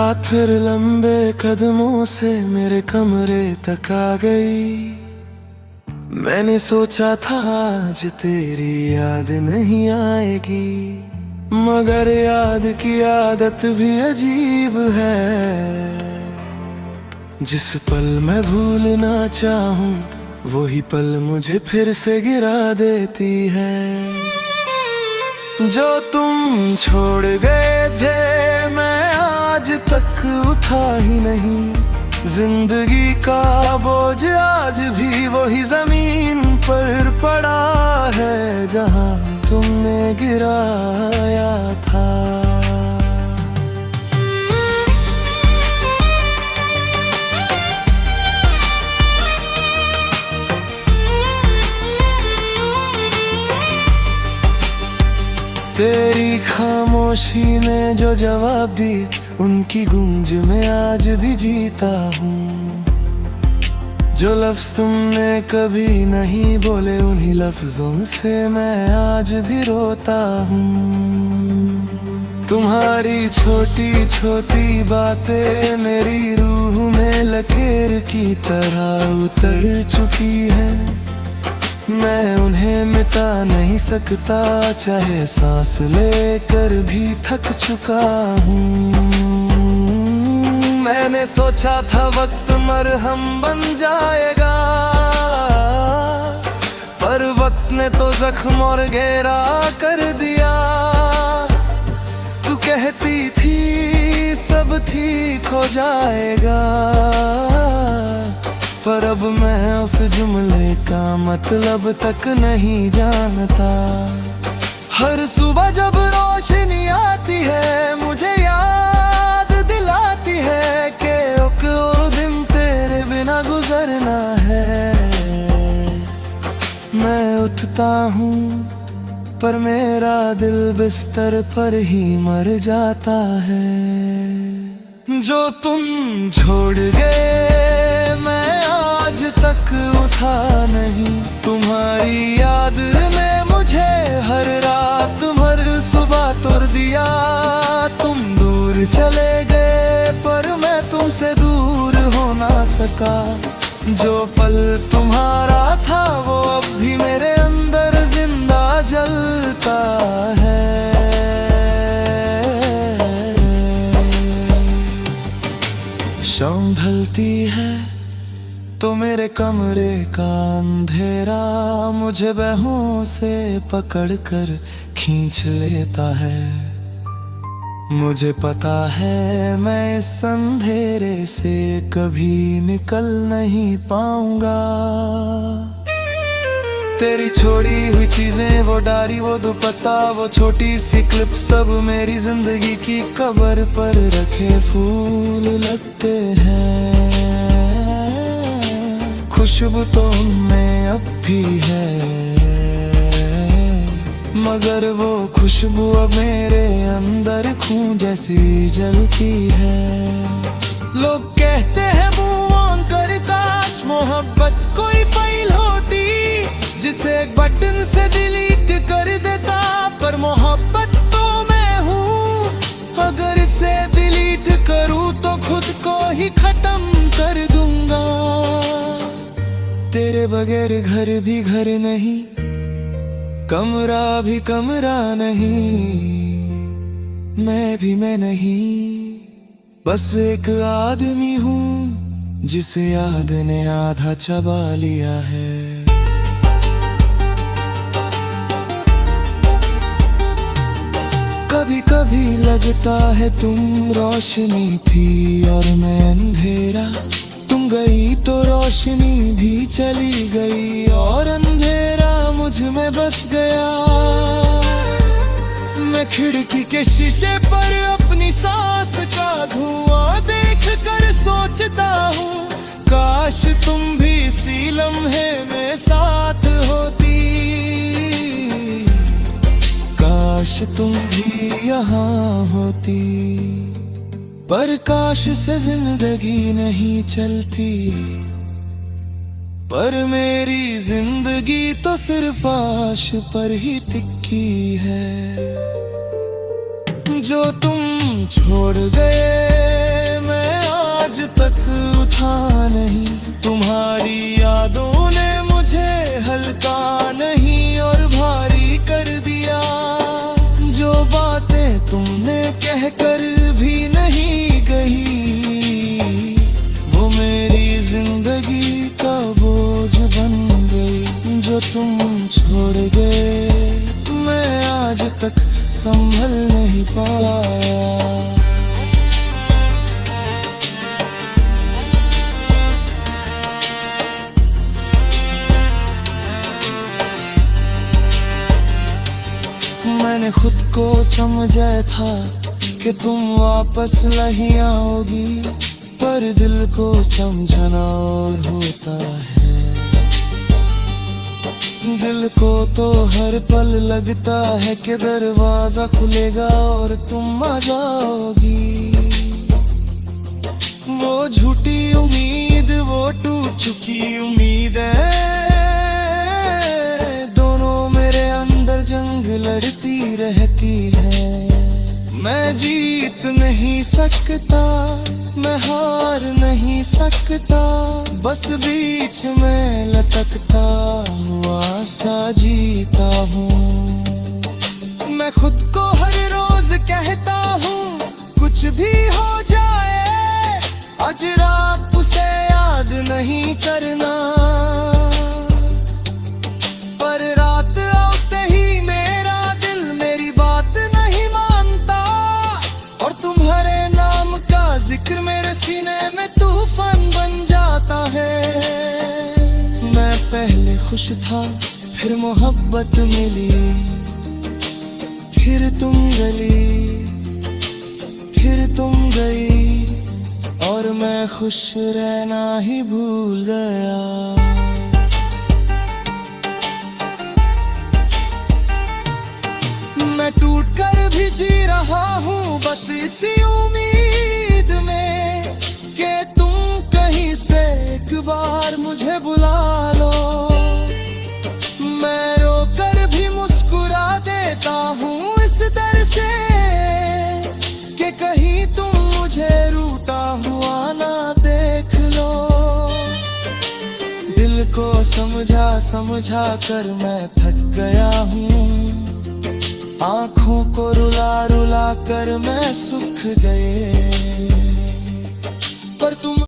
रात फिर लंबे कदमों से मेरे कमरे तक आ गई। मैंने सोचा था आज तेरी याद नहीं आएगी, मगर याद की आदत भी अजीब है। जिस पल मैं भूलना चाहूं वही पल मुझे फिर से गिरा देती है। जो तुम छोड़ गए थे मैं आज तक उठा ही नहीं। जिंदगी का बोझ आज भी वही जमीन पर पड़ा है जहां तुमने गिराया था। तेरी खामोशी ने जो जवाब दी उनकी गूंज में आज भी जीता हूँ। जो लफ्ज तुमने कभी नहीं बोले उन्हीं लफ्जों से मैं आज भी रोता हूँ। तुम्हारी छोटी छोटी बातें मेरी रूह में लकीर की तरह उतर चुकी है। मैं उन्हें मिटा नहीं सकता, चाहे सांस लेकर भी थक चुका हूँ। मैंने सोचा था वक्त मरहम बन जाएगा, पर वक्त ने तो जख्म और गहरा कर दिया। तू कहती थी सब ठीक हो जाएगा, पर अब मैं उस जुमले का मतलब तक नहीं जानता। हर सुबह जब रोशनी आती है मुझे याद दिलाती है कि एक और दिन तेरे बिना गुजरना है। मैं उठता हूँ पर मेरा दिल बिस्तर पर ही मर जाता है। जो तुम छोड़ गए मैं आज तक उठा नहीं। तुम्हारी याद ने मुझे हर रात हर सुबह तोड़ दिया। तुम दूर चले गए पर मैं तुमसे दूर हो ना सका। जो पल तुम्हारा था वो अब भी मेरे अंदर जिंदा जलता है। शाम ढलती है तो मेरे कमरे का अंधेरा मुझे बाहों से पकड़कर खींच लेता है। मुझे पता है मैं इस अंधेरे से कभी निकल नहीं पाऊंगा। तेरी छोड़ी हुई चीजें, वो डायरी, वो दुपट्टा, वो छोटी सी क्लिप, सब मेरी जिंदगी की कब्र पर रखे फूल लगते हैं। खुशबू तो उनमें अब भी है, मगर वो खुशबू अब मेरे अंदर खून जैसी जलती है। लोग कहते हैं मूव ऑन कर, काश मोहब्बत कोई फाइल होती जिसे एक बटन से डिलीट कर देता। पर मोहब्बत तो मैं हूँ, अगर इसे डिलीट करूँ तो खुद को ही खत्म कर दूंगा। तेरे बगैर घर भी घर नहीं, कमरा भी कमरा नहीं, मैं भी मैं नहीं, बस एक आदमी हूँ जिसे याद ने आधा चबा लिया है। कभी कभी लगता है तुम रोशनी थी और मैं अंधेरा। तुम गई तो रोशनी भी चली गई और अंधेरा मुझ में बस गया। मैं खिड़की के शीशे पर अपनी सांस का धुआं देख कर सोचता हूँ, काश तुम भी इसी लम्हे में साथ होती। काश तुम भी यहाँ होती, पर काश से जिंदगी नहीं चलती। पर मेरी जिंदगी तो सिर्फ आश पर ही टिकी है। जो तुम छोड़ गए को समझा था कि तुम वापस नहीं आओगी, पर दिल को समझना और होता है। दिल को तो हर पल लगता है कि दरवाजा खुलेगा और तुम आ जाओगी। वो झूठी उम्मीद, वो टूट चुकी उम्मीद है, दोनों मेरे अंदर जंग लड़ती रहती है। मैं जीत नहीं सकता, मैं हार नहीं सकता, बस बीच में लटकता हुआ सा जीता हूँ। मैं खुद को हर रोज कहता हूँ कुछ भी हो जाए, आज रात उसे याद नहीं करना, पर रात आते ही मेरा दिल मेरी बात नहीं मानता, और तुम्हारे नाम का जिक्र मेरे सीने में तूफान बन जाता है। मैं पहले खुश था, फिर मोहब्बत मिली, फिर तुम गली, फिर तुम गई, और मैं खुश रहना ही भूल गया। मैं टूट कर भी जी रहा हूँ बस इसी उम्मीद में कि तुम कहीं से एक बार मुझे बुला लो। मैं रोकर भी मुस्कुरा देता हूँ इस डर से कि कहीं तुम मुझे रूठा हुआ ना देख लो। दिल को समझा समझा कर मैं थक गया हूँ, आँखों को रुला रुला कर मैं सूख गए, पर तुम